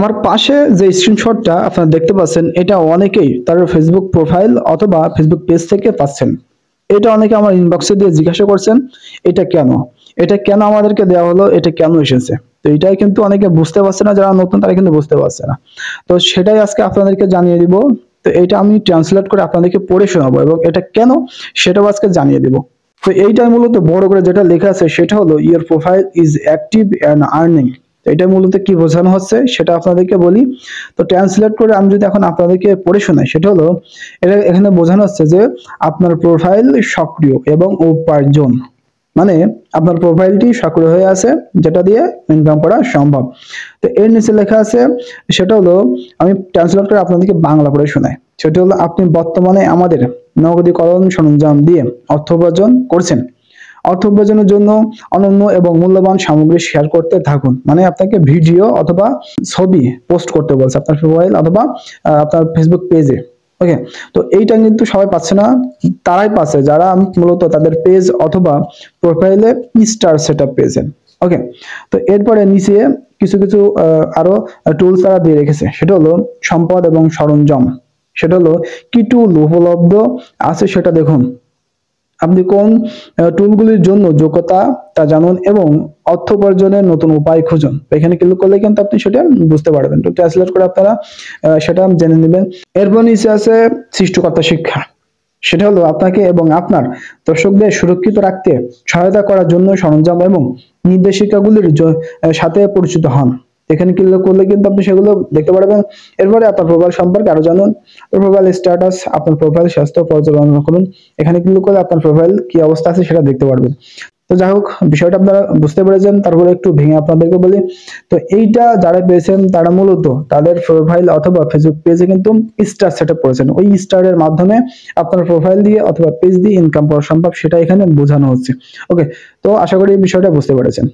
আমার পাশে যে স্ক্রিনশটটা আপনারা দেখতে পাচ্ছেন, এটা অনেকেই তার ফেসবুক প্রোফাইল অথবা ফেসবুক পেজ থেকে পাচ্ছেন। এটা অনেকে আমার ইনবক্সে দিয়ে জিজ্ঞাসা করছেন, এটা কেন, এটা কেন আমাদেরকে দেওয়া হলো, এটা কেন এসেছে। তো এটাই কিন্তু অনেকে বুঝতে পারছে না, যারা নতুন তারা কিন্তু বুঝতে পারছে না। তো সেটাই আজকে আপনাদেরকে জানিয়ে দিব। তো এটা আমি ট্রান্সলেট করে আপনাদেরকে পড়ে শোনাবো এবং এটা কেন সেটাও আজকে জানিয়ে দিব। তো এইটাই মূলত বড় করে যেটা লেখা আছে সেটা হলো your profile is active and earning. এটা মূলত কি বোঝানো হচ্ছে সেটা আপনাদেরকে বলি। তো ট্রান্সলেট করে আমি যদি এখন আপনাদেরকে পড়ে শোনাই, সেটা হলো এটা এখানে বোঝানো হচ্ছে যে আপনার প্রোফাইল সক্রিয় এবং উপার্জন, মানে আপনার প্রোফাইলটি সক্রিয় হয়ে আছে, যেটা দিয়ে ইনকাম করা সম্ভব। তো এর নিচে লেখা আছে, সেটা হলো আমি ট্রান্সলেট করে আপনাদেরকে বাংলা পড়ে শোনাই। সেটা হলো আপনি বর্তমানে আমাদের নগদীকরণ সরঞ্জাম দিয়ে অর্থ উপার্জন করছেন। অর্থ উপার্জনের জন্য অনন্য এবং মূল্যবান সামগ্রী শেয়ার করতে থাকুন, মানে আপনাকে ভিডিও অথবা ছবি পোস্ট করতে বলছে আপনার প্রোফাইল অথবা আপনার ফেসবুক পেজে। ওকে, তো এইটা কিন্তু সবাই পাচ্ছে না, তারাই পাচ্ছে যারা মূলত তাদের পেজ অথবা প্রোফাইলে স্টার সেটআপ পেয়েছেন। ওকে, তো এরপরে নিচে কিছু কিছু আরো টুলস তারা দিয়ে রেখেছে, সেটা হলো সম্পদ এবং সরঞ্জাম। সেটা হলো কি টুল উপলব্ধ আছে সেটা দেখুন, আপনি কোন টুলগুলির জন্য যোগ্যতা তা জানুন এবং অর্থ উপার্জনের নতুন উপায় খুঁজুন। তো এখানে ক্লিক করলে কিন্তু আপনি সেটা বুঝতে পারবেন। তো ট্রান্সলেট করে আপনারা সেটা জেনে নেবেন। এরপর নিচে আছে সৃষ্টিকর্তা শিক্ষা। সেটা হলো আপনাকে এবং আপনার দর্শকদের সুরক্ষিত রাখতে সহায়তা করার জন্য সরঞ্জাম এবং নির্দেশিকাগুলির সাথে পরিচিত হন। এখানে ক্লিক করলে কিন্তু আপনি সেগুলো দেখতে পারবেন। এরপরে আপনার প্রোফাইল সম্পর্কে আরো জানুন। প্রোফাইল স্ট্যাটাস, আপনার প্রোফাইল স্বাস্থ্য পর্যালোচনা করুন। এখানে ক্লিক করলে আপনার প্রোফাইল কি অবস্থা আছে সেটা দেখতে পারবেন। তো যাই হোক, বিষয়টা আপনারা বুঝতে পেরেছেন। তারপরে একটু ভেঙে আপনাদেরকে বলি। তো এইটা যারা পেয়েছেন তারা মূলত তাদের প্রোফাইল অথবা ফেসবুক পেজে কিন্তু স্টার সেটআপ করেছেন। ওই স্টারের মাধ্যমে আপনার প্রোফাইল দিয়ে অথবা পেজ দিয়ে ইনকাম করা সম্ভব, সেটা এখানে বোঝানো হচ্ছে। ওকে, তো আশা করি এই বিষয়টা বুঝতে পেরেছেন।